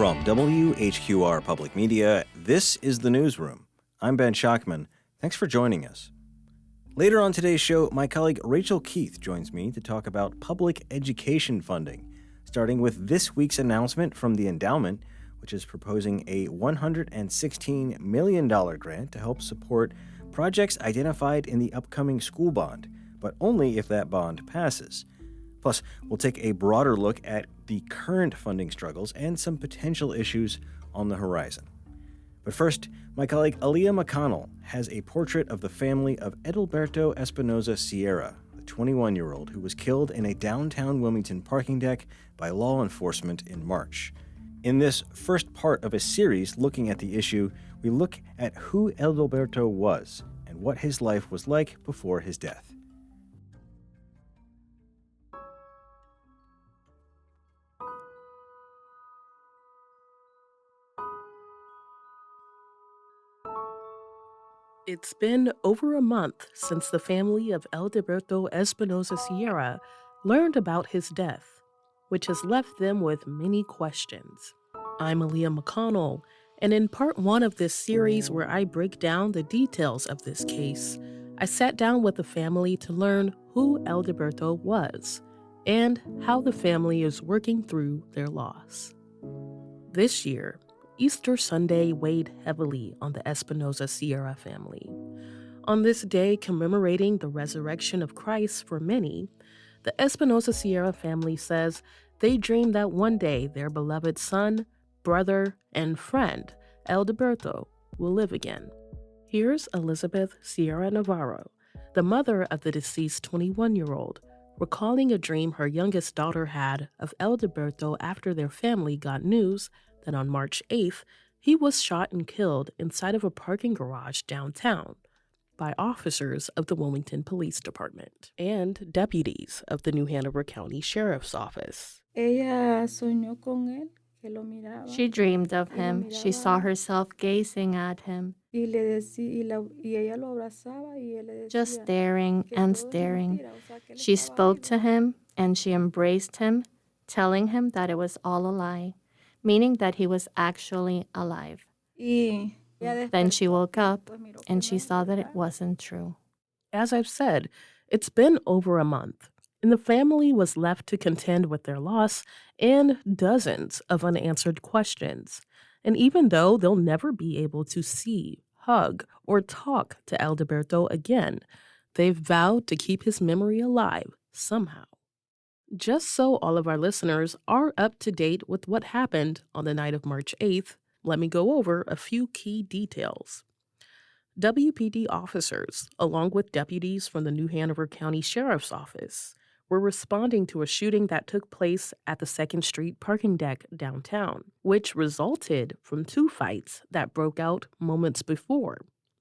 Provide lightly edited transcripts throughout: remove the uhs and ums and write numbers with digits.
From WHQR Public Media, this is The Newsroom. I'm Ben Schachtman. Thanks for joining us. Later on today's show, my colleague Rachel Keith joins me to talk about public education funding, starting with this week's announcement from the endowment, which is proposing a $116 million grant to help support projects identified in the upcoming school bond, but only if that bond passes. Plus, we'll take a broader look at the current funding struggles and some potential issues on the horizon. But first, my colleague Aaleah McConnell has a portrait of the family of Edilberto Espinoza-Sierra, the 21-year-old who was killed in a downtown Wilmington parking deck by law enforcement in March. In this first part of a series looking at the issue, we look at who Edilberto was and what his life was like before his death. It's been over a month since the family of Edilberto Espinoza-Sierra learned about his death, which has left them with many questions. I'm Aaleah McConnell, and in part one of this series where I break down the details of this case, I sat down with the family to learn who Edilberto was and how the family is working through their loss. This year, Easter Sunday weighed heavily on the Espinoza-Sierra family. On this day commemorating the resurrection of Christ for many, the Espinoza-Sierra family says they dreamed that one day their beloved son, brother, and friend, Edilberto, will live again. Here's Elizabeth Sierra Navarro, the mother of the deceased 21-year-old, recalling a dream her youngest daughter had of Edilberto after their family got news that on March 8th, he was shot and killed inside of a parking garage downtown by officers of the Wilmington Police Department and deputies of the New Hanover County Sheriff's Office. She dreamed of him. She saw herself gazing at him, just staring and staring. She spoke to him and she embraced him, telling him that it was all a lie, meaning that he was actually alive. Then she woke up and she saw that it wasn't true. As I've said, it's been over a month, and the family was left to contend with their loss and dozens of unanswered questions. And even though they'll never be able to see, hug, or talk to Edilberto again, they've vowed to keep his memory alive somehow. Just so all of our listeners are up to date with what happened on the night of March 8th, let me go over a few key details. WPD officers, along with deputies from the New Hanover County Sheriff's Office, were responding to a shooting that took place at the 2nd Street parking deck downtown, which resulted from two fights that broke out moments before.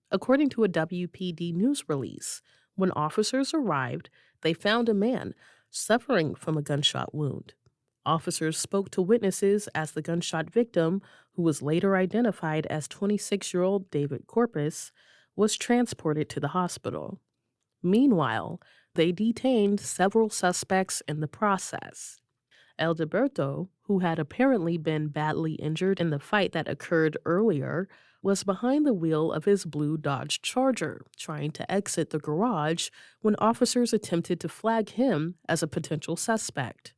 According to a WPD news release, when officers arrived, they found a man suffering from a gunshot wound. Officers spoke to witnesses as the gunshot victim, who was later identified as 26-year-old David Corpus, was transported to the hospital. Meanwhile, they detained several suspects in the process. Edilberto, who had apparently been badly injured in the fight that occurred earlier, was behind the wheel of his blue Dodge Charger, trying to exit the garage when officers attempted to flag him as a potential suspect.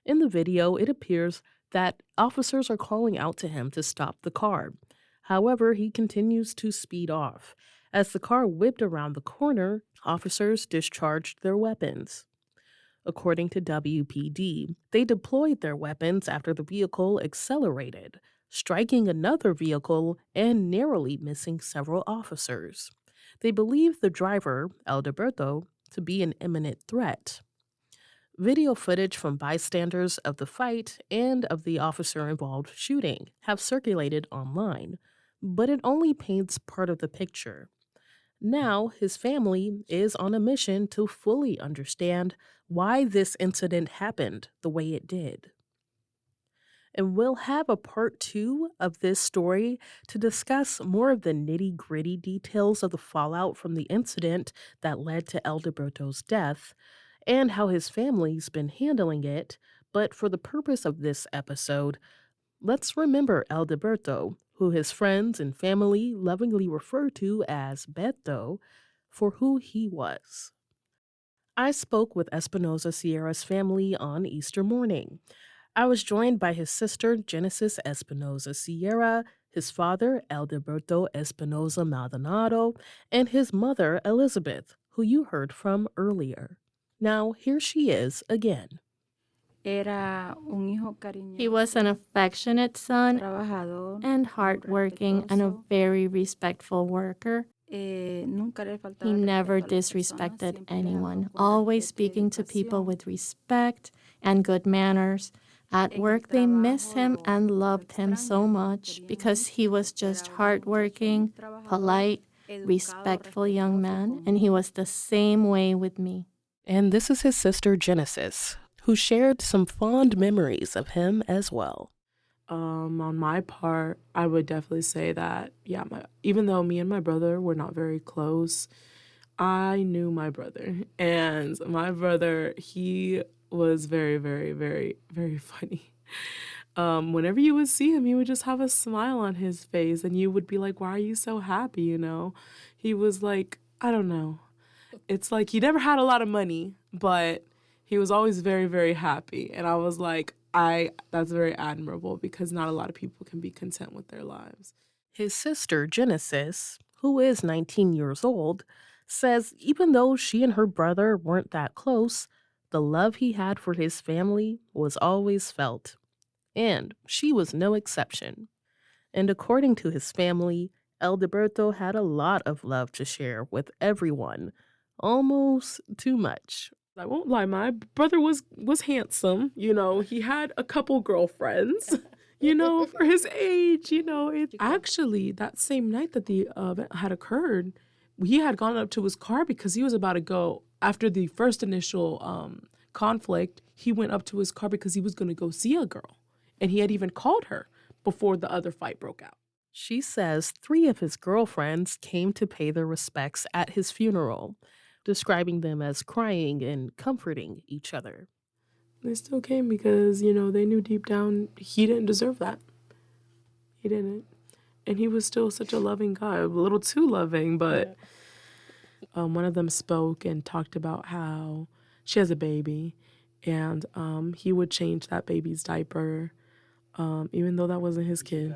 In the video, it appears that officers are calling out to him to stop the car. However, he continues to speed off. As the car whipped around the corner, officers discharged their weapons. According to WPD, they deployed their weapons after the vehicle accelerated, striking another vehicle and narrowly missing several officers. They believe the driver, Edilberto, to be an imminent threat. Video footage from bystanders of the fight and of the officer-involved shooting have circulated online, but it only paints part of the picture. Now, his family is on a mission to fully understand why this incident happened the way it did. And we'll have a part 2 of this story to discuss more of the nitty-gritty details of the fallout from the incident that led to Edilberto's death and how his family's been handling it. But for the purpose of this episode, Let's remember Edilberto, who his friends and family lovingly refer to as Beto, for who he was. I spoke with Espinoza-Sierra's family on Easter morning. I was joined by his sister, Genesis Espinoza-Sierra, his father, Edilberto Espinoza-Maldonado, and his mother, Elizabeth, who you heard from earlier. Now, here she is again. He was an affectionate son and hardworking and a very respectful worker. He never disrespected anyone, always speaking to people with respect and good manners. At work, they miss him and loved him so much because he was just hardworking, polite, respectful young man, and he was the same way with me. And this is his sister, Genesis, who shared some fond memories of him as well. On my part, I would definitely say that, even though me and my brother were not very close, I knew my brother. And my brother, he was very, very, very, very funny. Whenever you would see him, he would just have a smile on his face, and you would be like, why are you so happy, He was like, I don't know. It's like he never had a lot of money, but he was always very, very happy. And I was like, that's very admirable because not a lot of people can be content with their lives. His sister, Genesis, who is 19 years old, says even though she and her brother weren't that close, the love he had for his family was always felt. And she was no exception. And according to his family, Edilberto had a lot of love to share with everyone, almost too much. I won't lie, my brother was handsome, he had a couple girlfriends, for his age, Actually, that same night that the event had occurred, he had gone up to his car because he was about to go, after the first initial conflict, he went up to his car because he was going to go see a girl. And he had even called her before the other fight broke out. She says 3 of his girlfriends came to pay their respects at his funeral, describing them as crying and comforting each other. They still came because, they knew deep down he didn't deserve that. He didn't. And he was still such a loving guy, a little too loving, but one of them spoke and talked about how she has a baby, and he would change that baby's diaper, even though that wasn't his kid.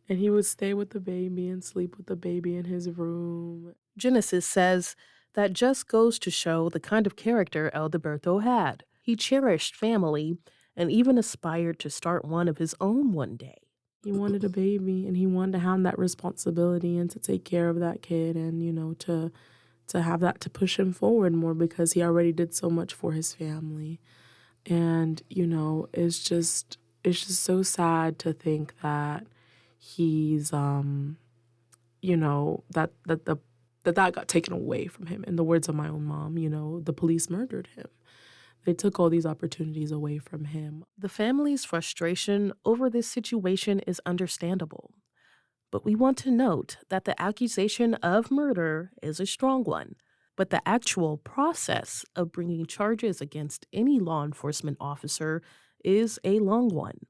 And he would stay with the baby and sleep with the baby in his room. Genesis says that just goes to show the kind of character Edilberto had. He cherished family and even aspired to start one of his own one day. He wanted a baby, and he wanted to have that responsibility and to take care of that kid and, to have that to push him forward more because he already did so much for his family. And, it's just so sad to think that he's, that got taken away from him. In the words of my own mom, the police murdered him. They took all these opportunities away from him. The family's frustration over this situation is understandable. But we want to note that the accusation of murder is a strong one, but the actual process of bringing charges against any law enforcement officer is a long one.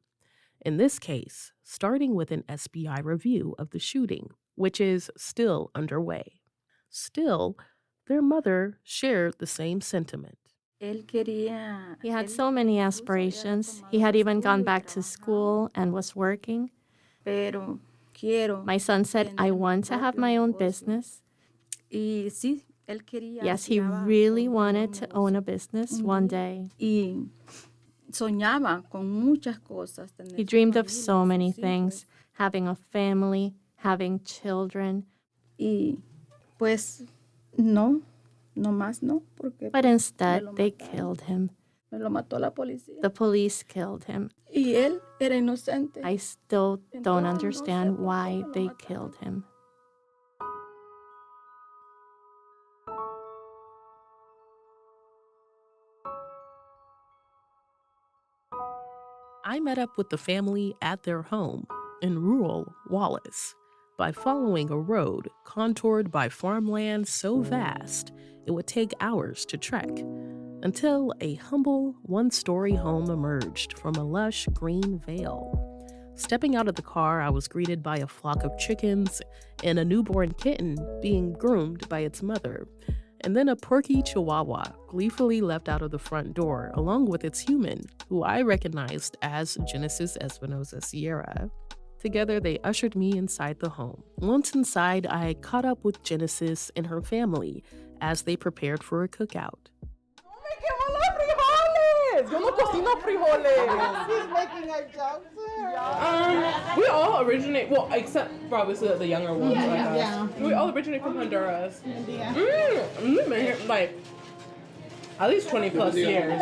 In this case, starting with an SBI review of the shooting, which is still underway. Still, their mother shared the same sentiment. He had so many aspirations. He had even gone back to school and was working. My son said, I want to have my own business. Yes, he really wanted to own a business one day. He dreamed of so many things, having a family, having children. But instead, they killed him. The police killed him. I still don't understand why they killed him. I met up with the family at their home in rural Wallace by following a road contoured by farmland so vast it would take hours to trek, until a humble one-story home emerged from a lush green vale. Stepping out of the car, I was greeted by a flock of chickens and a newborn kitten being groomed by its mother, and then a porky chihuahua gleefully left out of the front door, along with its human, who I recognized as Genesis Espinoza-Sierra. Together, they ushered me inside the home. Once inside, I caught up with Genesis and her family as they prepared for a cookout. Yo no cocino frijoles. She's making a joke. We all originate, well, except for obviously the younger ones. Yeah. We all originate from Honduras. We've been here like at least 20 plus years.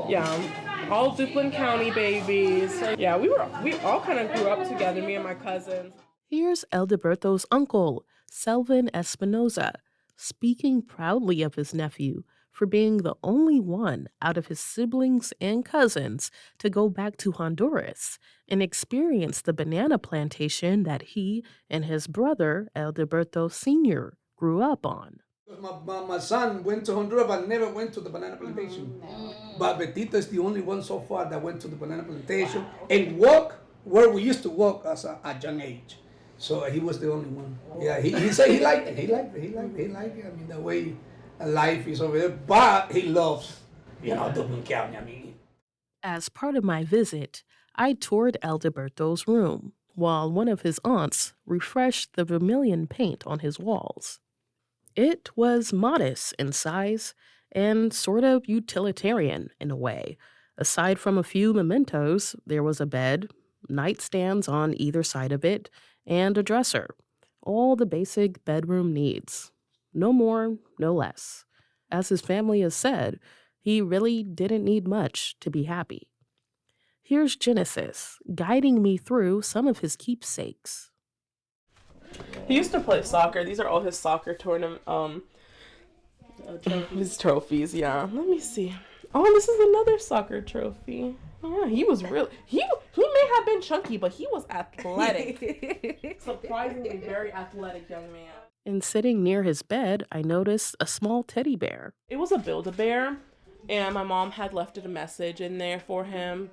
Yeah, all Duplin County babies. Yeah, we all kind of grew up together, me and my cousins. Here's Edilberto's uncle, Selvin Espinoza, speaking proudly of his nephew for being the only one out of his siblings and cousins to go back to Honduras and experience the banana plantation that he and his brother, Edilberto Sr., grew up on. My son went to Honduras but never went to the banana plantation. But Betito is the only one so far that went to the banana plantation and walk where we used to walk at a young age. So he was the only one. Yeah, he said he liked it. He liked it. I mean, the way life is over there. But he loves, Duplin County. I mean. As part of my visit, I toured Edilberto's room, while one of his aunts refreshed the vermilion paint on his walls. It was modest in size and sort of utilitarian in a way. Aside from a few mementos, there was a bed, nightstands on either side of it, and a dresser. All the basic bedroom needs. No more, no less. As his family has said, he really didn't need much to be happy. Here's Genesis guiding me through some of his keepsakes. He used to play soccer. These are all his soccer tournament, his trophies. Yeah, let me see. Oh, this is another soccer trophy. Yeah, he was really he may have been chunky, but he was athletic. Surprisingly, very athletic young man. And sitting near his bed, I noticed a small teddy bear. It was a Build-A-Bear, and my mom had left a message in there for him.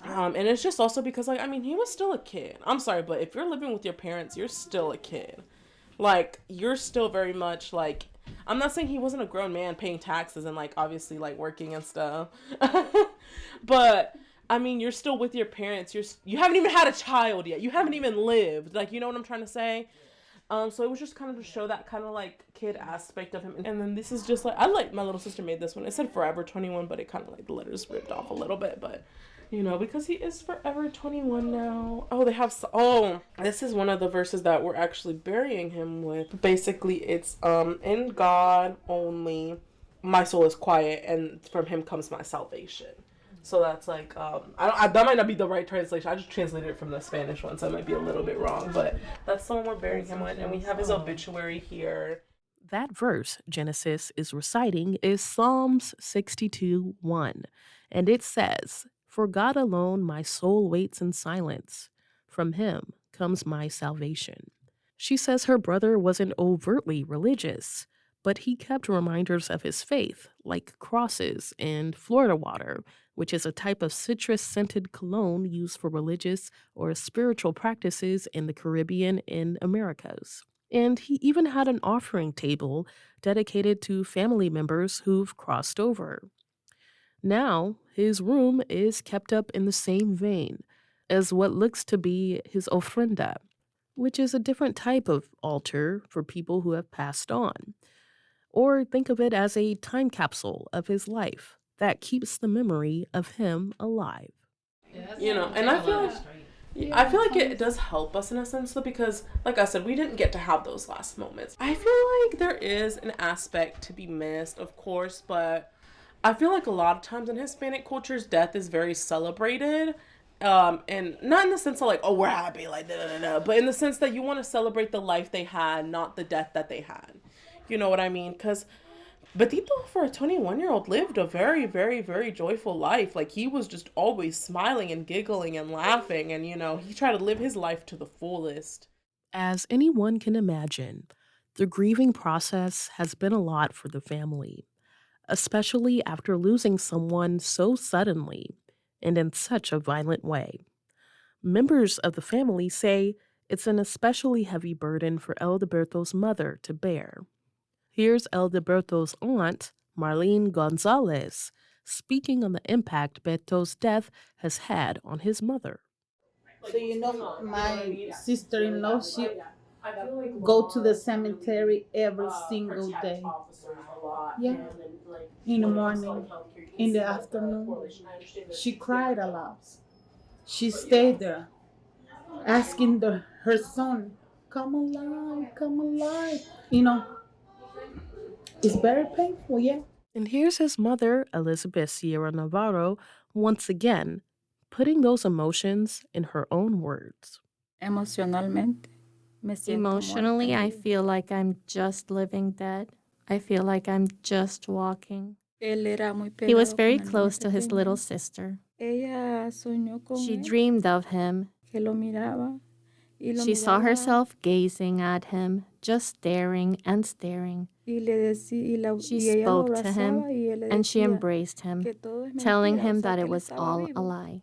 And it's just also because, he was still a kid. I'm sorry, but if you're living with your parents, you're still a kid. You're still very much, I'm not saying he wasn't a grown man paying taxes and, obviously, working and stuff. But, you're still with your parents. You haven't even had a child yet. You haven't even lived. You know what I'm trying to say? So it was just kind of to show that kind of kid aspect of him. And then this is just my little sister made this one. It said Forever 21, but it kind of the letters ripped off a little bit. But, because he is forever 21 now. This is one of the verses that we're actually burying him with. Basically, it's, in God only my soul is quiet, and from him comes my salvation. So that's that might not be the right translation. I just translated it from the Spanish one, so I might be a little bit wrong. But that's the one we're burying him with, and we have his obituary here. That verse Genesis is reciting is Psalms 62:1, and it says, "For God alone my soul waits in silence. From him comes my salvation." She says her brother wasn't overtly religious, but he kept reminders of his faith, like crosses and Florida water, which is a type of citrus-scented cologne used for religious or spiritual practices in the Caribbean and Americas. And he even had an offering table dedicated to family members who've crossed over. Now, his room is kept up in the same vein as what looks to be his ofrenda, which is a different type of altar for people who have passed on. Or think of it as a time capsule of his life that keeps the memory of him alive. And I feel like it does help us in a sense, though, because, like I said, we didn't get to have those last moments. I feel like there is an aspect to be missed, of course, but I feel like a lot of times in Hispanic cultures, death is very celebrated. And not in the sense of we're happy, but in the sense that you want to celebrate the life they had, not the death that they had. You know what I mean? Because Betito, for a 21-year-old, lived a very, very, very joyful life. He was just always smiling and giggling and laughing. And, he tried to live his life to the fullest. As anyone can imagine, the grieving process has been a lot for the family, especially after losing someone so suddenly and in such a violent way. Members of the family say it's an especially heavy burden for Edilberto's mother to bear. Here's Edilberto's aunt, Marlene Gonzalez, speaking on the impact Beto's death has had on his mother. So my sister-in-law, she go to the cemetery every single day. Yeah, in the morning, in the afternoon. She cried a lot. She stayed there, asking her son, "Come alive, come alive." It's very painful. Yeah. And here's his mother, Elizabeth Sierra Navarro, once again, putting those emotions in her own words. Emocionalmente, me siento Emotionally, muerta. I feel like I'm just living dead. I feel like I'm just walking. Él era muy He was pegado very con el close niño to his pequeño. little sister. Ella soñó con She él, dreamed of him. que lo miraba, y lo She saw miraba, herself gazing at him, just staring and staring. y le decía, She y ella lo spoke to him, abrazaba, y él le and she decía embraced him, que todo es telling mentira, o him sea, that que it él was estaba all vivo. a lie,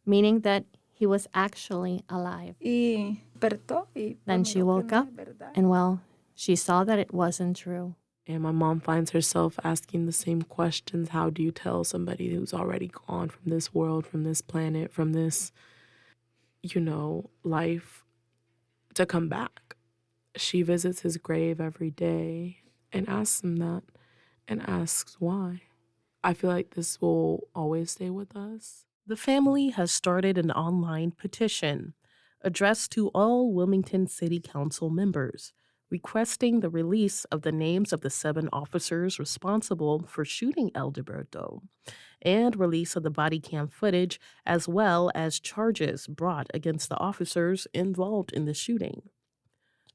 meaning that he was actually alive. Y despertó, y Then pues she miró que woke no up, es verdad. and well, she saw that it wasn't true. And my mom finds herself asking the same questions. How do you tell somebody who's already gone from this world, from this planet, from this, life, to come back? She visits his grave every day and asks him that and asks why. I feel like this will always stay with us. The family has started an online petition addressed to all Wilmington City Council members, requesting the release of the names of the 7 officers responsible for shooting Edilberto and release of the body cam footage, as well as charges brought against the officers involved in the shooting.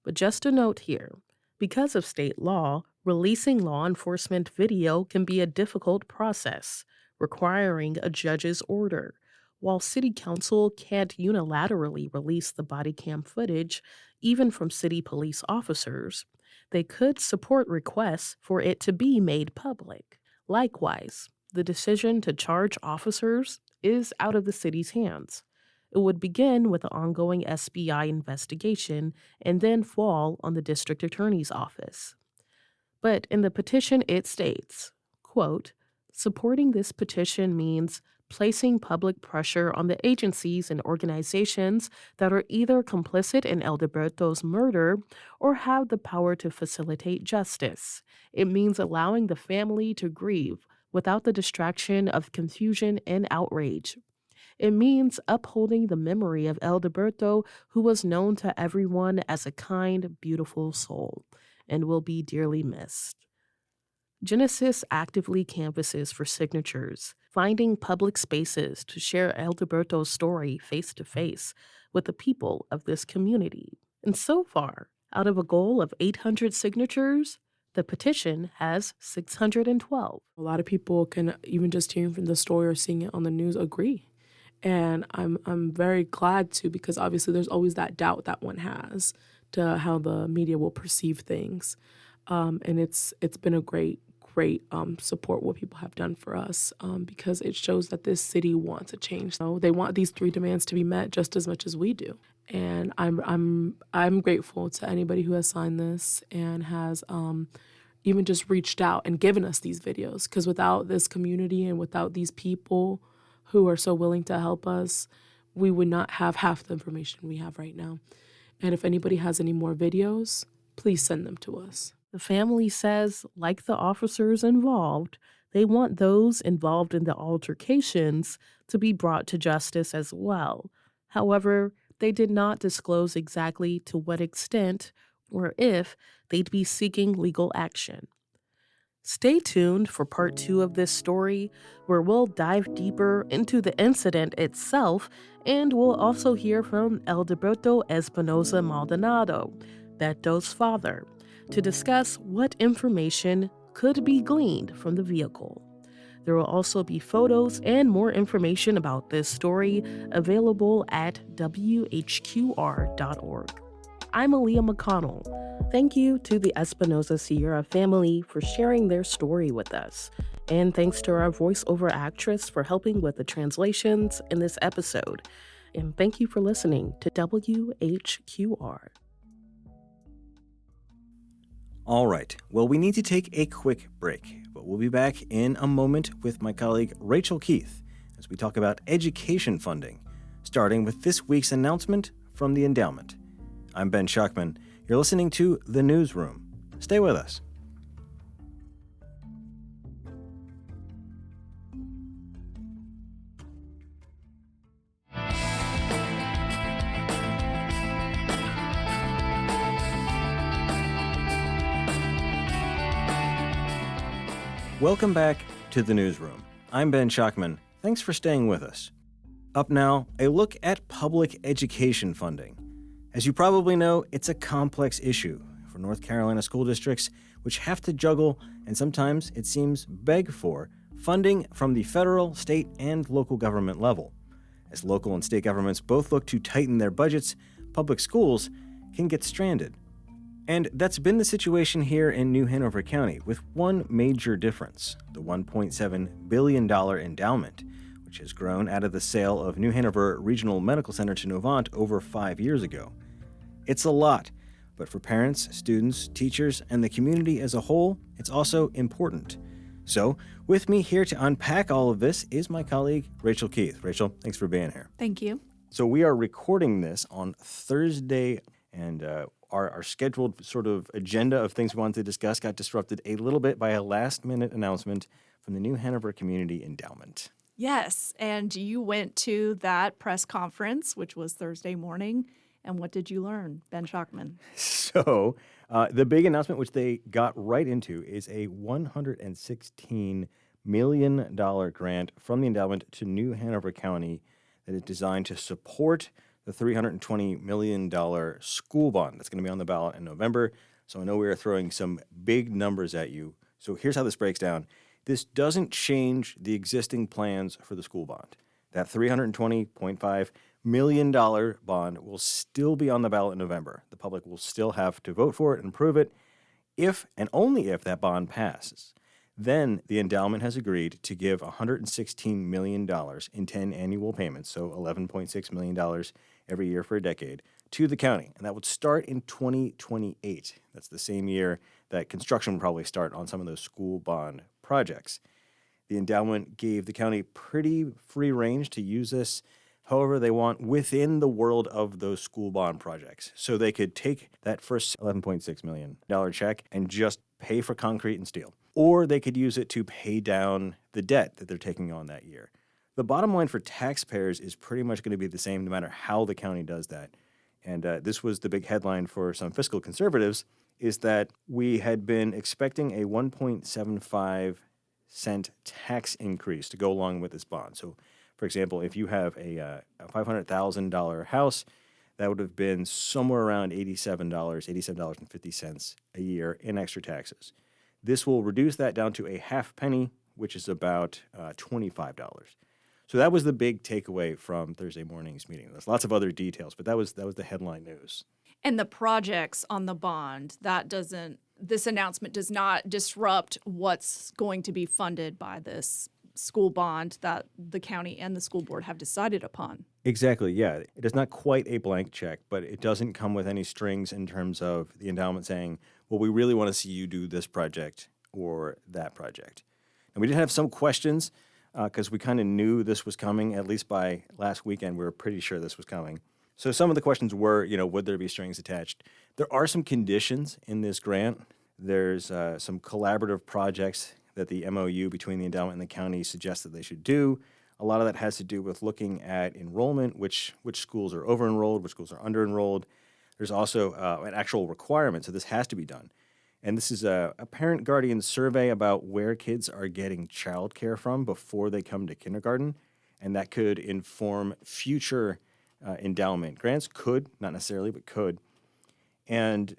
But just a note here, because of state law, releasing law enforcement video can be a difficult process, requiring a judge's order. While City Council can't unilaterally release the body cam footage, even from city police officers, they could support requests for it to be made public. Likewise, the decision to charge officers is out of the city's hands. It would begin with the ongoing SBI investigation and then fall on the district attorney's office. But in the petition, it states, quote, supporting this petition means placing public pressure on the agencies and organizations that are either complicit in Edilberto's murder or have the power to facilitate justice. It means allowing the family to grieve without the distraction of confusion and outrage. It means upholding the memory of Edilberto, who was known to everyone as a kind, beautiful soul and will be dearly missed. Genesis actively canvasses for signatures, finding public spaces to share Edilberto's story face-to-face with the people of this community. And so far, out of a goal of 800 signatures, the petition has 612. A lot of people can, even just hearing from the story or seeing it on the news, agree. And I'm very glad to, because obviously there's always that doubt that one has to how the media will perceive things. And it's been a great support what people have done for us, because it shows that this city wants a change. So they want these 3 demands to be met just as much as we do. And I'm grateful to anybody who has signed this and has even just reached out and given us these videos, because without this community and without these people who are so willing to help us, we would not have half the information we have right now. And if anybody has any more videos, please send them to us. The family says, like the officers involved, they want those involved in the altercations to be brought to justice as well. However, they did not disclose exactly to what extent or if they'd be seeking legal action. Stay tuned for part 2 of this story, where we'll dive deeper into the incident itself, and we'll also hear from Edilberto Espinoza-Maldonado, Beto's father, to discuss what information could be gleaned from the vehicle. There will also be photos and more information about this story available at whqr.org. I'm Aaleah McConnell. Thank you to the Espinoza-Sierra family for sharing their story with us. And thanks to our voiceover actress for helping with the translations in this episode. And thank you for listening to WHQR. All right. Well, we need to take a quick break, but we'll be back in a moment with my colleague Rachel Keith as we talk about education funding, starting with this week's announcement from the endowment. I'm Ben Schachtman. You're listening to The Newsroom. Stay with us. Welcome back to The Newsroom. I'm Ben Schachtman. Thanks for staying with us. Up now, a look at public education funding. As you probably know, it's a complex issue for North Carolina school districts, which have to juggle, and sometimes, it seems, beg for, funding from the federal, state, and local government level. As local and state governments both look to tighten their budgets, public schools can get stranded. And that's been the situation here in New Hanover County, with one major difference: the $1.7 billion endowment, which has grown out of the sale of New Hanover Regional Medical Center to Novant over 5 years ago. It's a lot, but for parents, students, teachers, and the community as a whole, it's also important. So, with me here to unpack all of this is my colleague, Rachel Keith. Rachel, thanks for being here. Thank you. So we are recording this on Thursday, and our scheduled sort of agenda of things we wanted to discuss got disrupted a little bit by a last-minute announcement from the New Hanover Community Endowment. Yes, and you went to that press conference, which was Thursday morning, and what did you learn, Ben Schachtman? So the big announcement, which they got right into, is a $116 million grant from the endowment to New Hanover County that is designed to support the $320 million school bond that's going to be on the ballot in November. So I know we are throwing some big numbers at you. So here's how this breaks down. This doesn't change the existing plans for the school bond. That $320.5 million bond will still be on the ballot in November. The public will still have to vote for it and approve it if and only if that bond passes. Then the endowment has agreed to give $116 million in 10 annual payments, so $11.6 million every year for a decade, to the county. And that would start in 2028. That's the same year that construction would probably start on some of those school bond projects. The endowment gave the county pretty free range to use this however they want within the world of those school bond projects. So they could take that first $11.6 million check and just pay for concrete and steel. Or they could use it to pay down the debt that they're taking on that year. The bottom line for taxpayers is pretty much going to be the same no matter how the county does that. And this was the big headline for some fiscal conservatives, is that we had been expecting a 1.75 cent tax increase to go along with this bond. So, for example, if you have a $500,000 house, that would have been somewhere around $87.50 a year in extra taxes. This will reduce that down to a half penny, which is about $25. So that was the big takeaway from Thursday morning's meeting. There's lots of other details, but that was the headline news. And the projects on the bond, this announcement does not disrupt what's going to be funded by this school bond that the county and the school board have decided upon. Exactly, yeah. It is not quite a blank check, but it doesn't come with any strings in terms of the endowment saying, well, we really want to see you do this project or that project. And we did have some questions because we kind of knew this was coming, at least by last weekend. We were pretty sure this was coming. So some of the questions were, would there be strings attached? There are some conditions in this grant. There's some collaborative projects that the MOU between the endowment and the county suggests that they should do. A lot of that has to do with looking at enrollment, which schools are over-enrolled, which schools are under-enrolled. There's also an actual requirement, so this has to be done. And this is a parent-guardian survey about where kids are getting childcare from before they come to kindergarten, and that could inform future endowment grants. Could, not necessarily, but could. And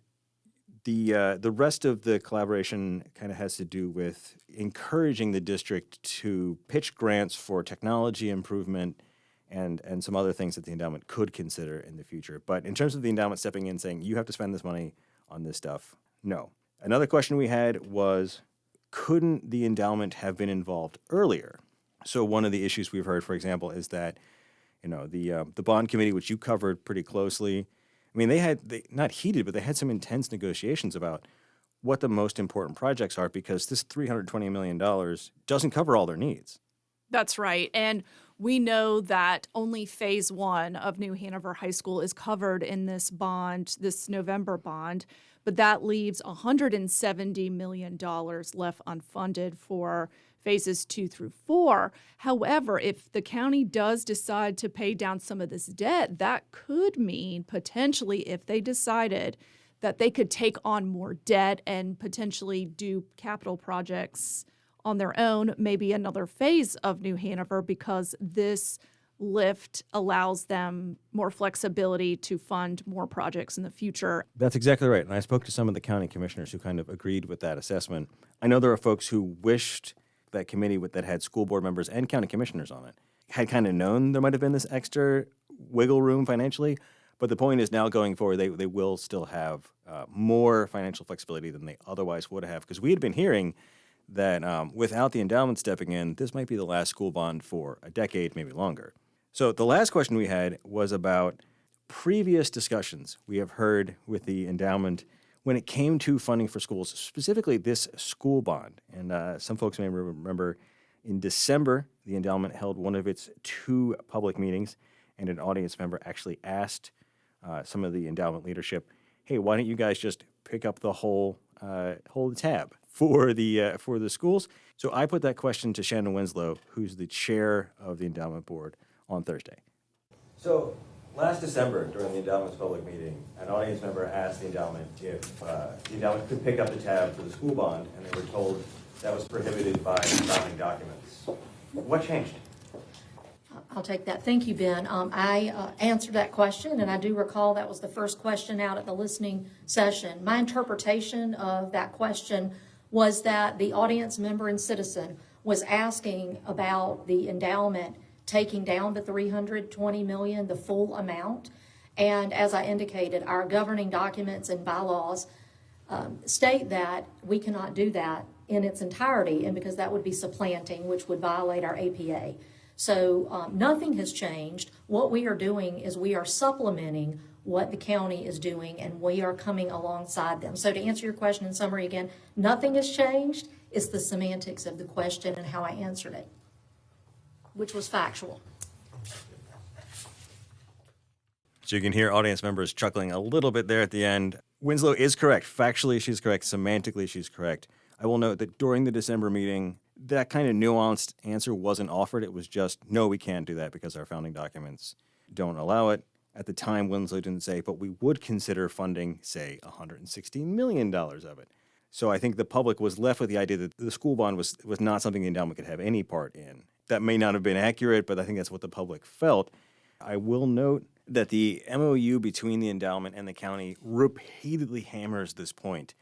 the rest of the collaboration kind of has to do with encouraging the district to pitch grants for technology improvement and some other things that the endowment could consider in the future. But in terms of the endowment stepping in saying, you have to spend this money on this stuff, no. Another question we had was, couldn't the endowment have been involved earlier? So one of the issues we've heard, for example, is that The bond committee, which you covered pretty closely. I mean, they not heated, but they had some intense negotiations about what the most important projects are, because this $320 million doesn't cover all their needs. That's right. And we know that only phase one of New Hanover High School is covered in this bond, this November bond, but that leaves $170 million left unfunded for phases 2 through 4. However, if the county does decide to pay down some of this debt, that could mean potentially, if they decided, that they could take on more debt and potentially do capital projects on their own, maybe another phase of New Hanover, because this lift allows them more flexibility to fund more projects in the future. That's exactly right. And I spoke to some of the county commissioners who kind of agreed with that assessment. I know there are folks who wished that committee that had school board members and county commissioners on it had kind of known there might have been this extra wiggle room financially. But the point is, now going forward, they will still have more financial flexibility than they otherwise would have. Because we had been hearing that without the endowment stepping in, this might be the last school bond for a decade, maybe longer. So the last question we had was about previous discussions we have heard with the endowment when it came to funding for schools, specifically this school bond. And some folks may remember in December, the endowment held one of its 2 public meetings, and an audience member actually asked some of the endowment leadership, hey, why don't you guys just pick up the whole tab for the schools? So I put that question to Shannon Winslow, who's the chair of the endowment board, on Thursday. So last December, during the endowment's public meeting, an audience member asked the endowment if the endowment could pick up the tab for the school bond, and they were told that was prohibited by founding documents. What changed? I'll take that. Thank you, Ben. I answered that question, and I do recall that was the first question out at the listening session. My interpretation of that question was that the audience member and citizen was asking about the endowment taking down the $320 million, the full amount. And as I indicated, our governing documents and bylaws state that we cannot do that in its entirety, and because that would be supplanting, which would violate our APA. So nothing has changed. What we are doing is we are supplementing what the county is doing, and we are coming alongside them. So to answer your question in summary again, nothing has changed. It's the semantics of the question and how I answered it, which was factual. So you can hear audience members chuckling a little bit there at the end. Winslow is correct. Factually, she's correct. Semantically, she's correct. I will note that during the December meeting, that kind of nuanced answer wasn't offered. It was just, no, we can't do that because our founding documents don't allow it. At the time, Winslow didn't say, but we would consider funding, say, $160 million of it. So I think the public was left with the idea that the school bond was not something the endowment could have any part in. That may not have been accurate, but I think that's what the public felt. I will note that the MOU between the endowment and the county repeatedly hammers this point,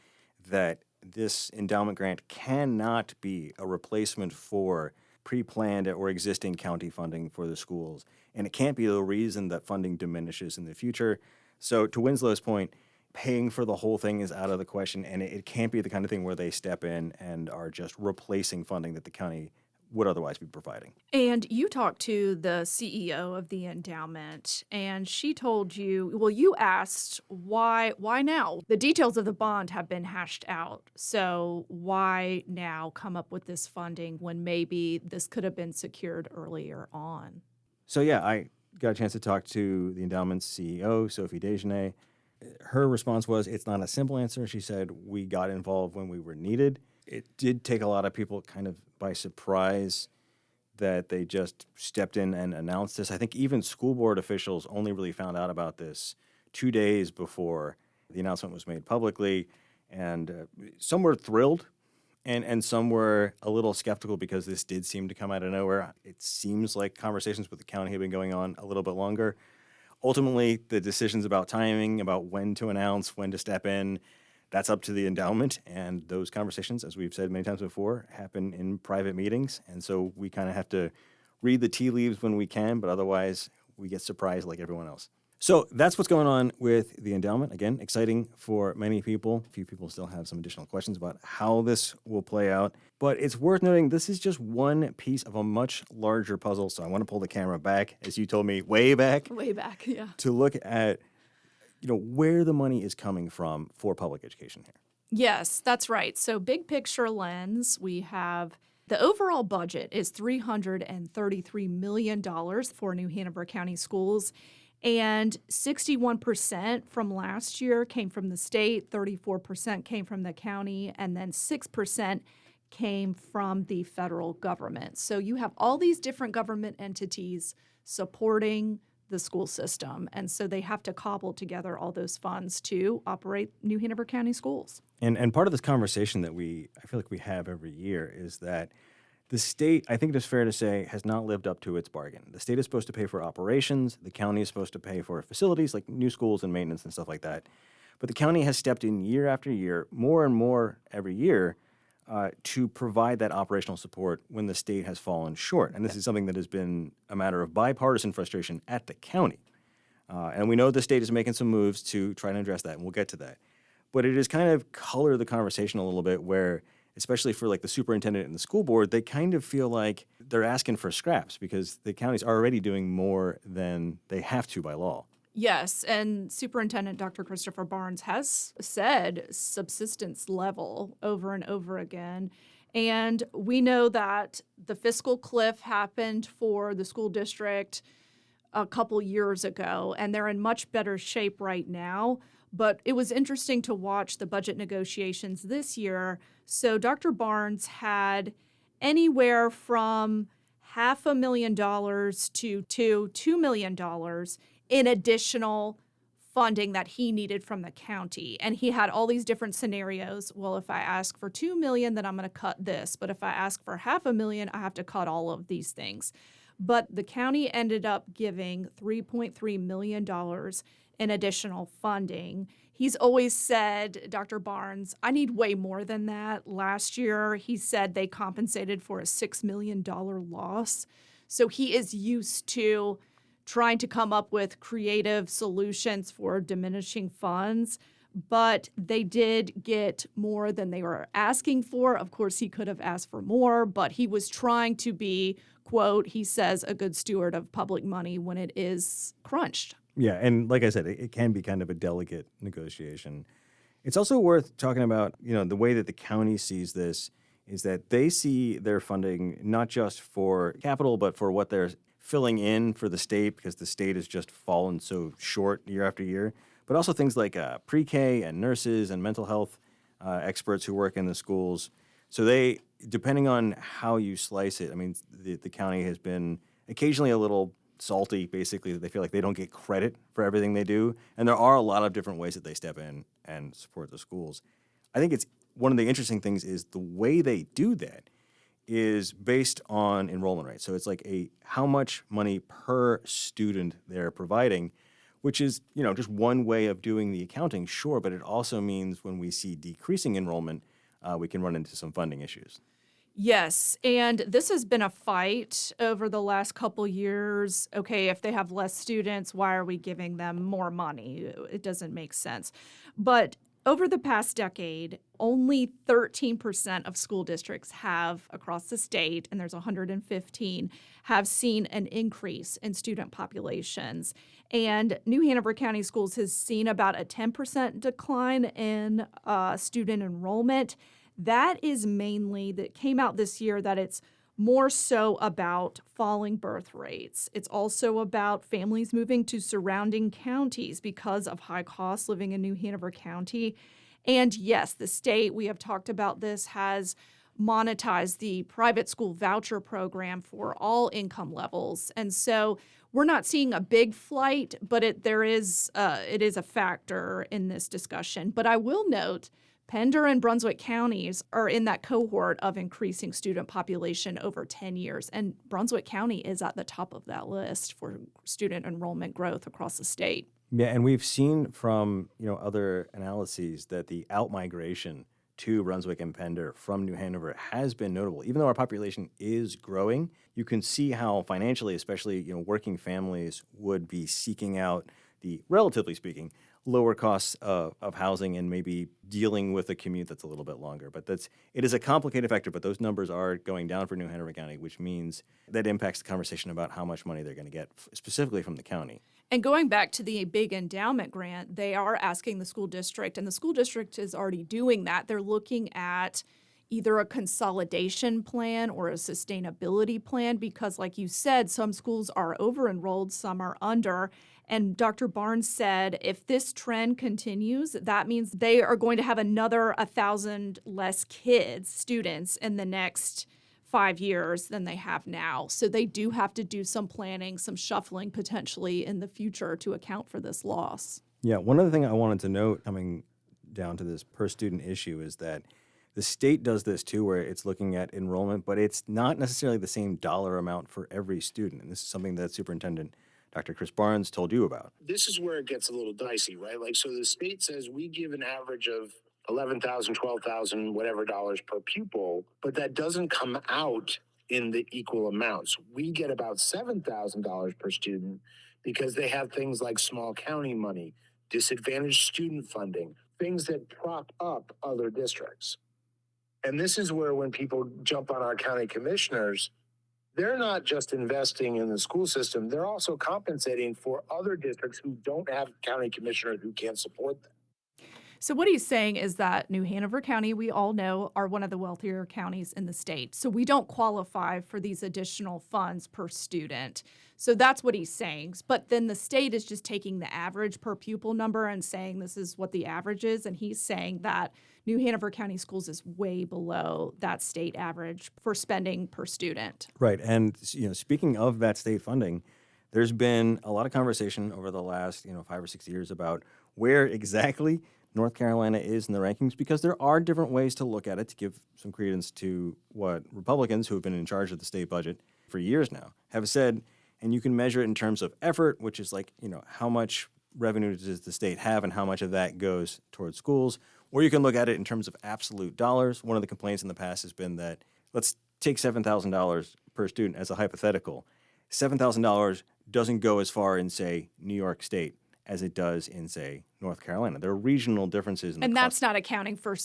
that this endowment grant cannot be a replacement for pre-planned or existing county funding for the schools. And it can't be the reason that funding diminishes in the future. So to Winslow's point, paying for the whole thing is out of the question, and it can't be the kind of thing where they step in and are just replacing funding that the county would otherwise be providing. And you talked to the CEO of the endowment, and she told you, well, you asked why now? The details of the bond have been hashed out. So why now come up with this funding when maybe this could have been secured earlier on? So yeah, I got a chance to talk to the endowment's CEO, Sophie Desjardins. Her response was, it's not a simple answer. She said, we got involved when we were needed. It did take a lot of people kind of by surprise that they just stepped in and announced this. I think even school board officials only really found out about this 2 days before the announcement was made publicly. And some were thrilled and some were a little skeptical because this did seem to come out of nowhere. It seems like conversations with the county have been going on a little bit longer. Ultimately, the decisions about timing, about when to announce, when to step in, that's up to the endowment, and those conversations, as we've said many times before, happen in private meetings, and so we kind of have to read the tea leaves when we can, but otherwise we get surprised like everyone else. So that's what's going on with the endowment. Again, exciting for many people. A few people still have some additional questions about how this will play out. But it's worth noting this is just one piece of a much larger puzzle. So I want to pull the camera back, as you told me, way back. Way back, yeah. To look at, where the money is coming from for public education here. Yes, that's right. So big picture lens, we have the overall budget is $333 million for New Hanover County schools. And 61% from last year came from the state, 34% came from the county, and then 6% came from the federal government. So you have all these different government entities supporting the school system. And so they have to cobble together all those funds to operate New Hanover County schools. And part of this conversation that I feel like we have every year is that the state, I think it is fair to say, has not lived up to its bargain. The state is supposed to pay for operations. The county is supposed to pay for facilities like new schools and maintenance and stuff like that. But the county has stepped in year after year, more and more every year, to provide that operational support when the state has fallen short. And this is something that has been a matter of bipartisan frustration at the county. And we know the state is making some moves to try to address that, and we'll get to that. But it has kind of colored the conversation a little bit where, especially for like the superintendent and the school board, they kind of feel like they're asking for scraps because the county's already doing more than they have to by law. Yes, and Superintendent Dr. Christopher Barnes has said subsistence level over and over again. And we know that the fiscal cliff happened for the school district a couple years ago, and they're in much better shape right now. But it was interesting to watch the budget negotiations this year. So Dr. Barnes had anywhere from $500,000 to $2 million in additional funding that he needed from the county. And he had all these different scenarios. Well, if I ask for $2 million, then I'm going to cut this. But if I ask for $500,000, I have to cut all of these things. But the county ended up giving $3.3 million in additional funding. He's always said, Dr. Barnes, I need way more than that. Last year, he said they compensated for a $6 million loss. So he is used to trying to come up with creative solutions for diminishing funds, but they did get more than they were asking for. Of course, he could have asked for more, but he was trying to be, quote, he says, a good steward of public money when it is crunched. Yeah, and like I said, it can be kind of a delicate negotiation. It's also worth talking about, the way that the county sees this is that they see their funding not just for capital, but for what they're filling in for the state, because the state has just fallen so short year after year, but also things like pre-K and nurses and mental health experts who work in the schools. So they, depending on how you slice it, I mean, the county has been occasionally a little salty, basically, that they feel like they don't get credit for everything they do. And there are a lot of different ways that they step in and support the schools. I think it's one of the interesting things is the way they do that is based on enrollment rate. So it's like how much money per student they're providing, which is, just one way of doing the accounting, sure, but it also means when we see decreasing enrollment, we can run into some funding issues. Yes, and this has been a fight over the last couple years. Okay, if they have less students, why are we giving them more money? It doesn't make sense. But over the past decade, only 13% of school districts have, across the state, and there's 115, have seen an increase in student populations. And New Hanover County Schools has seen about a 10% decline in student enrollment. That is mainly, that came out this year, that it's more so about falling birth rates. It's also about families moving to surrounding counties because of high costs living in New Hanover County. And yes, the state, we have talked about this, has monetized the private school voucher program for all income levels. And so we're not seeing a big flight, but it is a factor in this discussion. But I will note, Pender and Brunswick counties are in that cohort of increasing student population over 10 years, and Brunswick County is at the top of that list for student enrollment growth across the state. Yeah, and we've seen from other analyses that the outmigration to Brunswick and Pender from New Hanover has been notable. Even though our population is growing, you can see how financially, especially working families would be seeking out the, relatively speaking, lower costs of housing and maybe dealing with a commute that's a little bit longer. But it is a complicated factor, but those numbers are going down for New Hanover County, which means that impacts the conversation about how much money they're going to get specifically from the county. And going back to the big endowment grant, they are asking the school district, and the school district is already doing that. They're looking at either a consolidation plan or a sustainability plan because, like you said, some schools are over-enrolled, some are under. And Dr. Barnes said if this trend continues, that means they are going to have another 1,000 less students in the next 5 years than they have now. So they do have to do some planning, some shuffling potentially in the future to account for this loss. Yeah, one other thing I wanted to note coming down to this per student issue is that the state does this too, where it's looking at enrollment, but it's not necessarily the same dollar amount for every student. And this is something that Superintendent Dr. Chris Barnes told you about. This is where it gets a little dicey, right? Like, so the state says we give an average of $11,000, $12,000, whatever dollars per pupil, but that doesn't come out in the equal amounts. We get about $7,000 per student because they have things like small county money, disadvantaged student funding, things that prop up other districts. And this is where when people jump on our county commissioners, they're not just investing in the school system, they're also compensating for other districts who don't have county commissioners who can't support them. So what he's saying is that New Hanover County, we all know, are one of the wealthier counties in the state. So we don't qualify for these additional funds per student. So that's what he's saying. But then the state is just taking the average per pupil number and saying this is what the average is. And he's saying that New Hanover County Schools is way below that state average for spending per student. Right. And, speaking of that state funding, there's been a lot of conversation over the last, 5 or 6 years about where exactly North Carolina is in the rankings, because there are different ways to look at it to give some credence to what Republicans who have been in charge of the state budget for years now have said. And you can measure it in terms of effort, which is like, how much revenue does the state have and how much of that goes towards schools? Or you can look at it in terms of absolute dollars. One of the complaints in the past has been that, let's take $7,000 per student as a hypothetical. $7,000 doesn't go as far in, say, New York State as it does in, say, North Carolina. There are regional differences in the And cost. that's not accounting for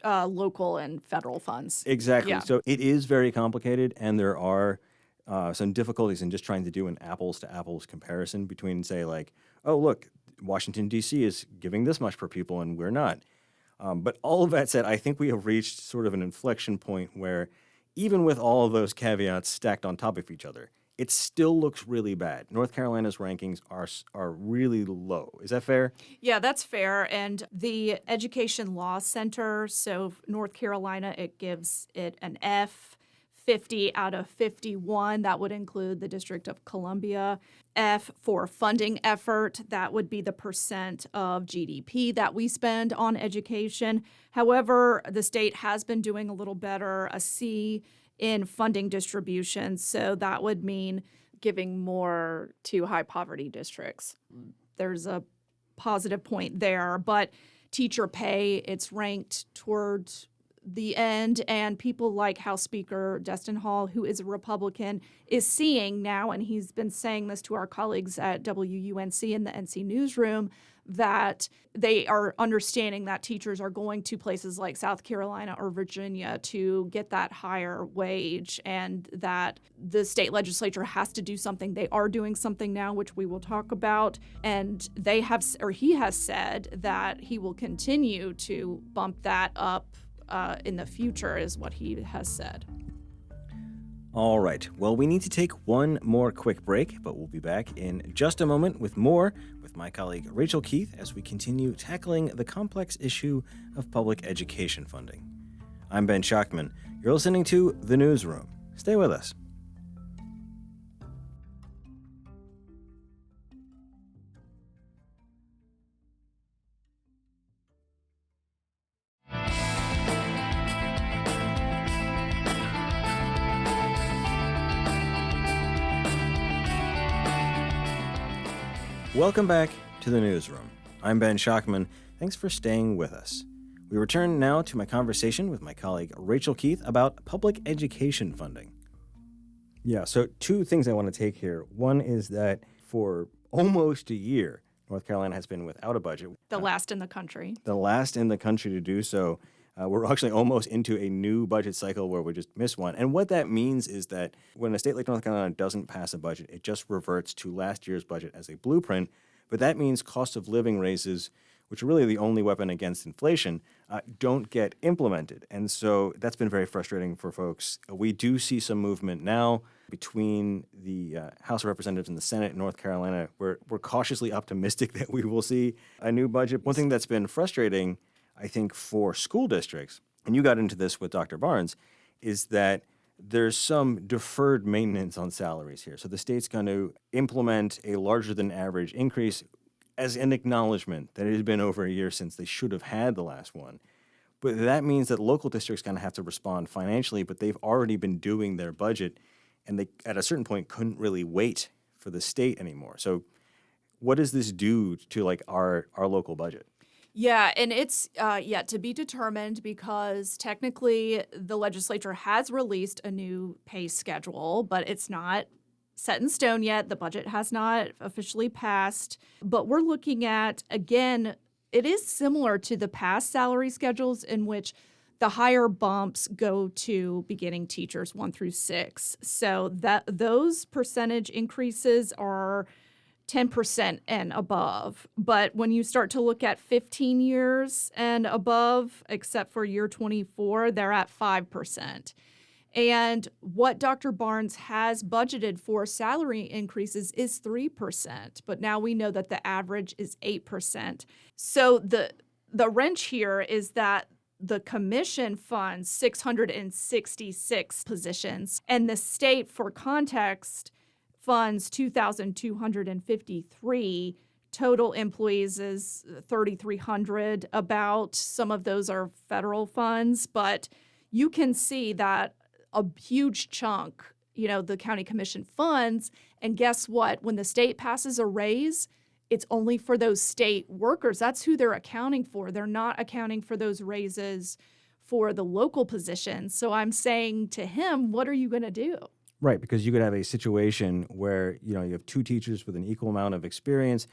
local and federal funds. Exactly. Yeah. So it is very complicated, and there are some difficulties in just trying to do an apples-to-apples comparison between, say, like, oh, look, Washington, D.C. is giving this much per pupil, and we're not. But all of that said, I think we have reached sort of an inflection point where even with all of those caveats stacked on top of each other, it still looks really bad. North Carolina's rankings are really low. Is that fair? Yeah, that's fair. And the Education Law Center, so North Carolina, it gives it an F. 50 out of 51, that would include the District of Columbia. F for funding effort, that would be the percent of GDP that we spend on education. However, the state has been doing a little better, a C in funding distribution, so that would mean giving more to high poverty districts. There's a positive point there, but teacher pay, it's ranked towards the end, and people like House Speaker Destin Hall, who is a Republican, is seeing now, and he's been saying this to our colleagues at WUNC in the NC Newsroom, that they are understanding that teachers are going to places like South Carolina or Virginia to get that higher wage, and that the state legislature has to do something. They are doing something now, which we will talk about, and he has said that he will continue to bump that up in the future, is what he has said. All right. Well, we need to take one more quick break, but we'll be back in just a moment with more with my colleague Rachel Keith as we continue tackling the complex issue of public education funding. I'm Ben Schachtman. You're listening to The Newsroom. Stay with us. Welcome back to The Newsroom. I'm Ben Schachtman. Thanks for staying with us. We return now to my conversation with my colleague Rachel Keith about public education funding. Yeah, so two things I want to take here. One is that for almost a year, North Carolina has been without a budget. The last in the country. The last in the country to do so. We're actually almost into a new budget cycle where we just missed one. And what that means is that when a state like North Carolina doesn't pass a budget, it just reverts to last year's budget as a blueprint. But that means cost of living raises, which are really the only weapon against inflation, don't get implemented. And so that's been very frustrating for folks. We do see some movement now between the House of Representatives and the Senate in North Carolina. We're cautiously optimistic that we will see a new budget. One thing that's been frustrating, I think, for school districts, and you got into this with Dr. Barnes, is that there's some deferred maintenance on salaries here. So the state's going to implement a larger than average increase as an acknowledgement that it has been over a year since they should have had the last one. But that means that local districts going to have to respond financially, but they've already been doing their budget, and they, at a certain point, couldn't really wait for the state anymore. So what does this do to like our local budget? Yeah, and it's yet to be determined because technically the legislature has released a new pay schedule, but it's not set in stone yet. The budget has not officially passed. But we're looking at, again, it is similar to the past salary schedules in which the higher bumps go to beginning teachers 1 through 6. So that those percentage increases are 10% and above. But when you start to look at 15 years and above, except for year 24, they're at 5%. And what Dr. Barnes has budgeted for salary increases is 3%. But now we know that the average is 8%. So the wrench here is that the commission funds 666 positions, and the state, for context, funds 2,253. Total employees is 3,300 about. Some of those are federal funds, but you can see that a huge chunk, the county commission funds. And guess what? When the state passes a raise, it's only for those state workers. That's who they're accounting for. They're not accounting for those raises for the local positions. So I'm saying to him, what are you going to do? Right, because you could have a situation where, you have two teachers with an equal amount of experience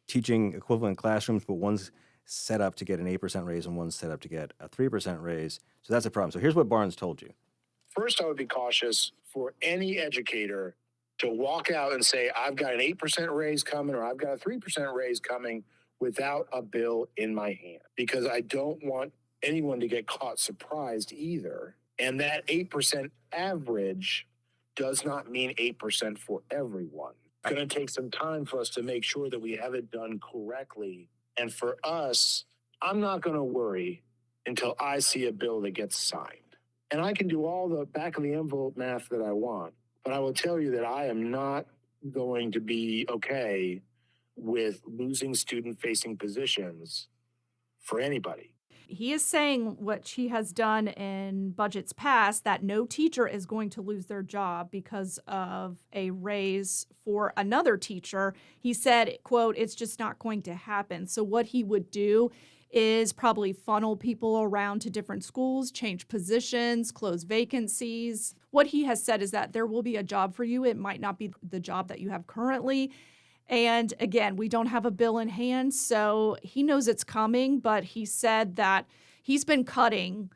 teaching equivalent classrooms, but one's set up to get an 8% raise and one's set up to get a 3% raise. So that's a problem. So here's what Barnes told you. First, I would be cautious for any educator to walk out and say, I've got an 8% raise coming or I've got a 3% raise coming without a bill in my hand, because I don't want anyone to get caught surprised either. And that 8% average does not mean 8% for everyone. It's going to take some time for us to make sure that we have it done correctly. And for us, I'm not going to worry until I see a bill that gets signed. And I can do all the back of the envelope math that I want, but I will tell you that I am not going to be okay with losing student-facing positions for anybody. He is saying what he has done in budgets past, that no teacher is going to lose their job because of a raise for another teacher. He said, quote, it's just not going to happen. So what he would do is probably funnel people around to different schools, change positions, close vacancies. What he has said is that there will be a job for you. It might not be the job that you have currently. And again, we don't have a bill in hand, so he knows it's coming, but he said that he's been cutting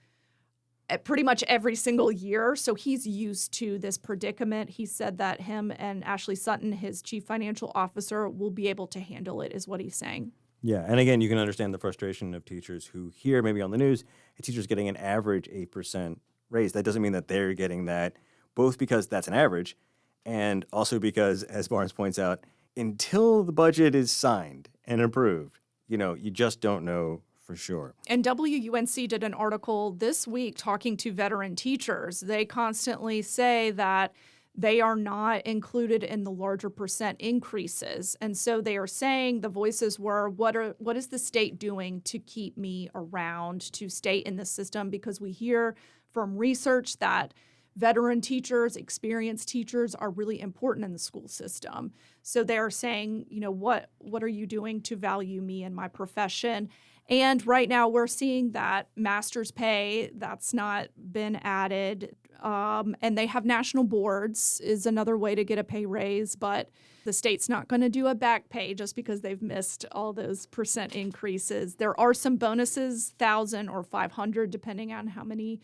pretty much every single year, so he's used to this predicament. He said that him and Ashley Sutton, his chief financial officer, will be able to handle it, is what he's saying. Yeah, and again, you can understand the frustration of teachers who hear maybe on the news a teacher's getting an average 8% raise. That doesn't mean that they're getting that, both because that's an average, and also because, as Barnes points out, until the budget is signed and approved, you just don't know for sure. And WUNC did an article this week talking to veteran teachers. They constantly say that they are not included in the larger percent increases. And so they are saying, the voices were, what is the state doing to keep me around, to stay in the system? Because we hear from research that veteran teachers, experienced teachers are really important in the school system. So they're saying, what are you doing to value me and my profession? And right now we're seeing that master's pay, that's not been added. and they have national boards is another way to get a pay raise, but the state's not going to do a back pay just because they've missed all those percent increases. There are some bonuses, 1,000 or 500, depending on how many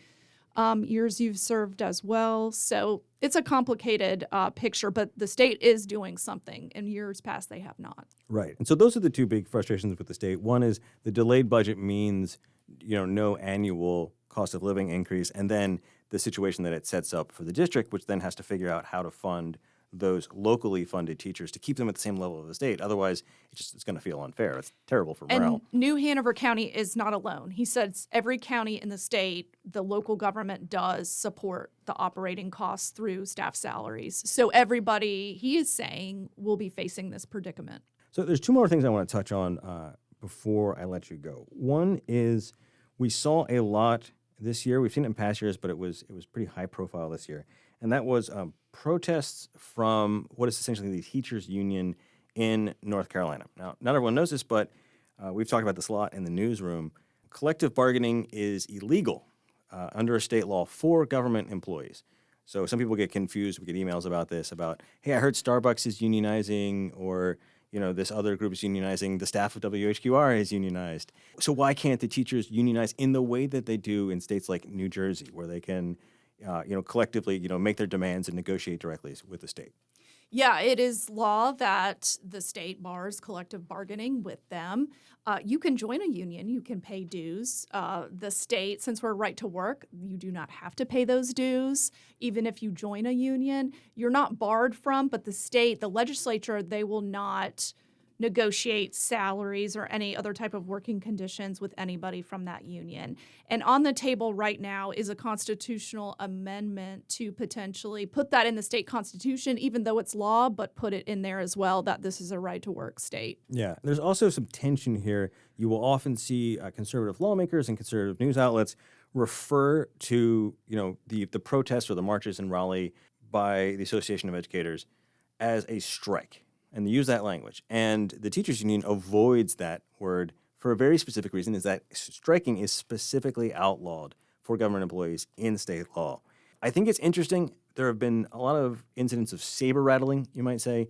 years you've served as well. So it's a complicated picture, but the state is doing something. In years past, they have not. Right. And so those are the two big frustrations with the state. One is the delayed budget means, no annual cost of living increase, and then the situation that it sets up for the district, which then has to figure out how to fund those locally funded teachers to keep them at the same level of the state. Otherwise, it's going to feel unfair. It's terrible for morale. And New Hanover County is not alone. He says every county in the state, the local government does support the operating costs through staff salaries. So everybody, he is saying, will be facing this predicament. So there's two more things I want to touch on before I let you go. One is we saw a lot this year. We've seen it in past years, but it was pretty high profile this year. And that was protests from what is essentially the teachers' union in North Carolina. Now, not everyone knows this, but we've talked about this a lot in the newsroom. Collective bargaining is illegal under a state law for government employees. So some people get confused. We get emails about this, about, hey, I heard Starbucks is unionizing, or this other group is unionizing. The staff of WHQR is unionized. So why can't the teachers unionize in the way that they do in states like New Jersey, where they can collectively, make their demands and negotiate directly with the state? Yeah, it is law that the state bars collective bargaining with them. You can join a union. You can pay dues. The state, since we're right to work, you do not have to pay those dues. Even if you join a union, you're not barred from, but the state, the legislature, they will not negotiate salaries or any other type of working conditions with anybody from that union. And on the table right now is a constitutional amendment to potentially put that in the state constitution, even though it's law, but put it in there as well that this is a right to work state. Yeah, there's also some tension here. You will often see conservative lawmakers and conservative news outlets refer to, the protests or the marches in Raleigh by the Association of Educators as a strike. And they use that language. And the teachers union avoids that word for a very specific reason, is that striking is specifically outlawed for government employees in state law. I think it's interesting. There have been a lot of incidents of saber rattling, you might say,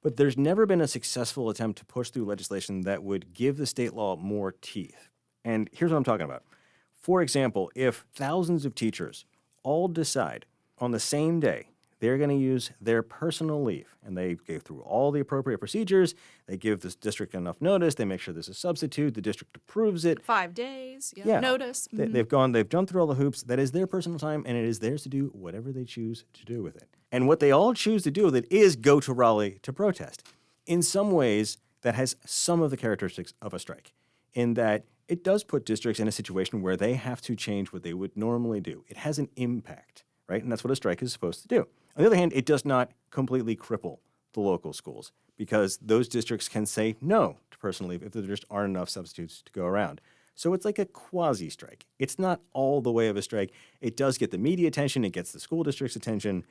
but there's never been a successful attempt to push through legislation that would give the state law more teeth. And here's what I'm talking about. For example, if thousands of teachers all decide on the same day they're going to use their personal leave, and they go through all the appropriate procedures, they give this district enough notice, they make sure there's a substitute, the district approves it. 5 days, notice. They've jumped through all the hoops. That is their personal time, and it is theirs to do whatever they choose to do with it. And what they all choose to do with it is go to Raleigh to protest. In some ways, that has some of the characteristics of a strike, in that it does put districts in a situation where they have to change what they would normally do. It has an impact, right? And that's what a strike is supposed to do. On the other hand, it does not completely cripple the local schools, because those districts can say no to personal leave if there just aren't enough substitutes to go around. So it's like a quasi-strike. It's not all the way of a strike. It does get the media attention. It gets the school district's attention.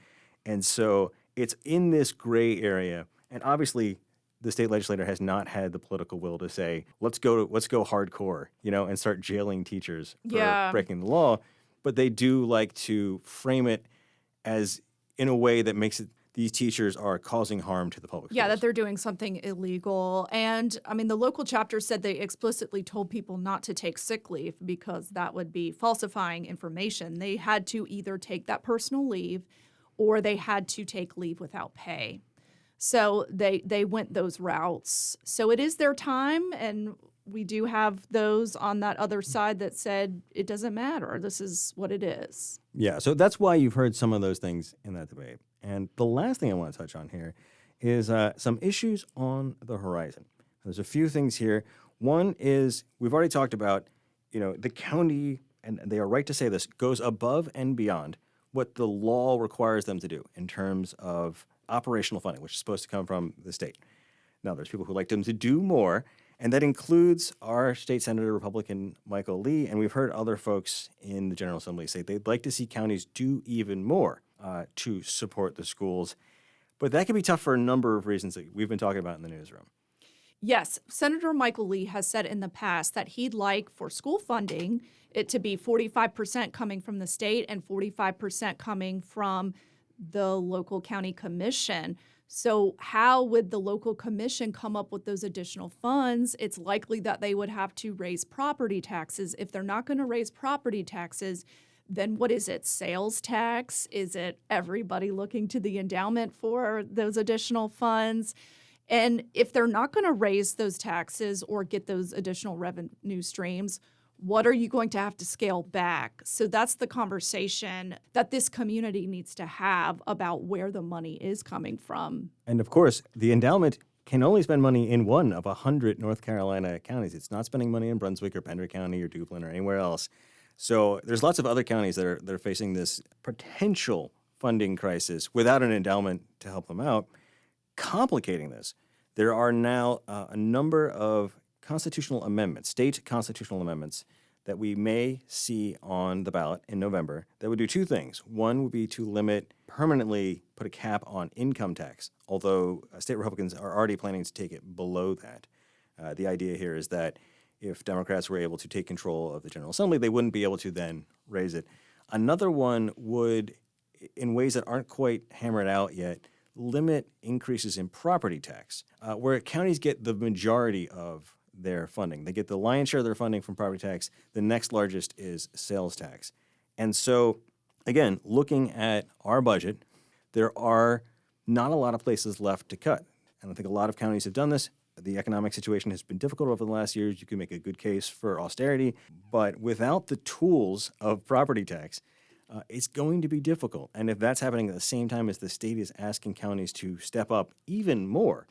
And so it's in this gray area. And obviously, the state legislator has not had the political will to say, let's go hardcore, and start jailing teachers for breaking the law. But they do like to frame it as in a way that makes it these teachers are causing harm to the public schools. Yeah, that they're doing something illegal. And, the local chapter said they explicitly told people not to take sick leave because that would be falsifying information. They had to either take that personal leave or they had to take leave without pay. So they went those routes. So it is their time, and we do have those on that other side that said it doesn't matter. This is what it is. Yeah, so that's why you've heard some of those things in that debate. And the last thing I want to touch on here is some issues on the horizon. There's a few things here. One is we've already talked about, the county, and they are right to say this, goes above and beyond what the law requires them to do in terms of operational funding, which is supposed to come from the state. Now, there's people who like them to do more, and that includes our state senator, Republican Michael Lee, and we've heard other folks in the General Assembly say they'd like to see counties do even more to support the schools. But that can be tough for a number of reasons that we've been talking about in the newsroom. Yes, Senator Michael Lee has said in the past that he'd like for school funding it to be 45% coming from the state and 45% coming from the local county commission. So how would the local commission come up with those additional funds? It's likely that they would have to raise property taxes. If they're not going to raise property taxes, then what is it? Sales tax? Is it everybody looking to the endowment for those additional funds? And if they're not going to raise those taxes or get those additional revenue streams, what are you going to have to scale back? So that's the conversation that this community needs to have about where the money is coming from. And of course, the endowment can only spend money in one of 100 North Carolina counties. It's not spending money in Brunswick or Pender County or Duplin or anywhere else. So there's lots of other counties that are facing this potential funding crisis without an endowment to help them out. Complicating this, there are now a number of constitutional amendments, state constitutional amendments, that we may see on the ballot in November that would do two things. One would be to permanently put a cap on income tax, although state Republicans are already planning to take it below that. The idea here is that if Democrats were able to take control of the General Assembly, they wouldn't be able to then raise it. Another one would, in ways that aren't quite hammered out yet, limit increases in property tax, where counties get the majority of their funding. They get the lion's share of their funding from property tax. The next largest is sales tax. And so, again, looking at our budget, there are not a lot of places left to cut. And I think a lot of counties have done this. The economic situation has been difficult over the last years. You can make a good case for austerity, but without the tools of property tax, it's going to be difficult. And if that's happening at the same time as the state is asking counties to step up even more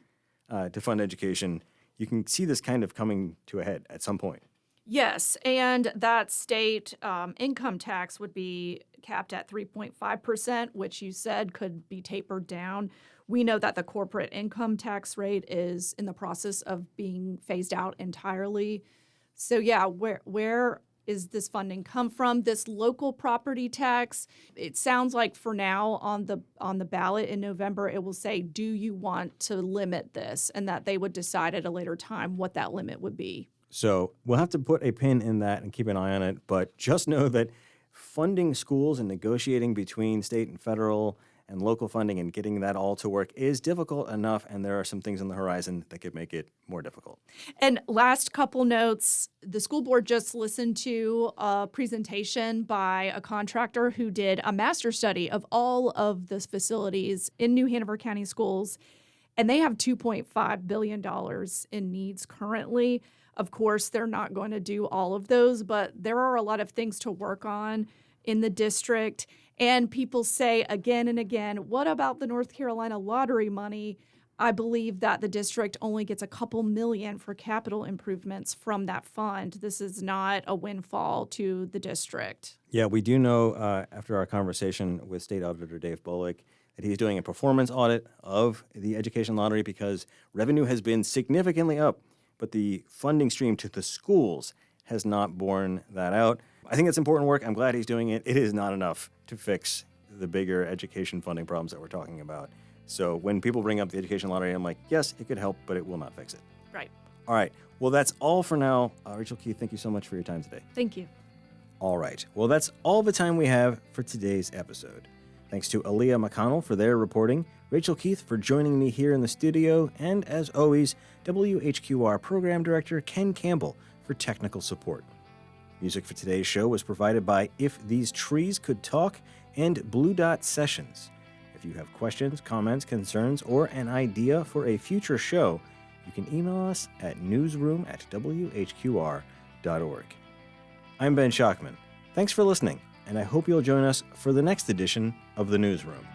to fund education, you can see this kind of coming to a head at some point. Yes, and that state income tax would be capped at 3.5%, which you said could be tapered down. We know that the corporate income tax rate is in the process of being phased out entirely. So yeah, where is this funding come from? This local property tax, it sounds like for now on the ballot in November, it will say, do you want to limit this? And that they would decide at a later time what that limit would be. So we'll have to put a pin in that and keep an eye on it. But just know that funding schools and negotiating between state and federal and local funding and getting that all to work is difficult enough, and there are some things on the horizon that could make it more difficult. And last couple notes, the school board just listened to a presentation by a contractor who did a master study of all of the facilities in New Hanover County schools, and they have $2.5 billion in needs currently. Of course, they're not going to do all of those, but there are a lot of things to work on in the district. And people say again and again, what about the North Carolina lottery money? I believe that the district only gets a couple million for capital improvements from that fund. This is not a windfall to the district. Yeah, we do know after our conversation with State Auditor Dave Bullock that he's doing a performance audit of the education lottery because revenue has been significantly up, but the funding stream to the schools has not borne that out. I think it's important work. I'm glad he's doing it. It is not enough to fix the bigger education funding problems that we're talking about. So when people bring up the education lottery, I'm like, yes, it could help, but it will not fix it. Right. All right. Well, that's all for now. Rachel Keith, thank you so much for your time today. Thank you. All right. Well, that's all the time we have for today's episode. Thanks to Aaleah McConnell for their reporting, Rachel Keith for joining me here in the studio, and as always, WHQR Program Director Ken Campbell for technical support. Music for today's show was provided by If These Trees Could Talk and Blue Dot Sessions. If you have questions, comments, concerns, or an idea for a future show, you can email us at newsroom@whqr.org. I'm Ben Schachtman. Thanks for listening, and I hope you'll join us for the next edition of The Newsroom.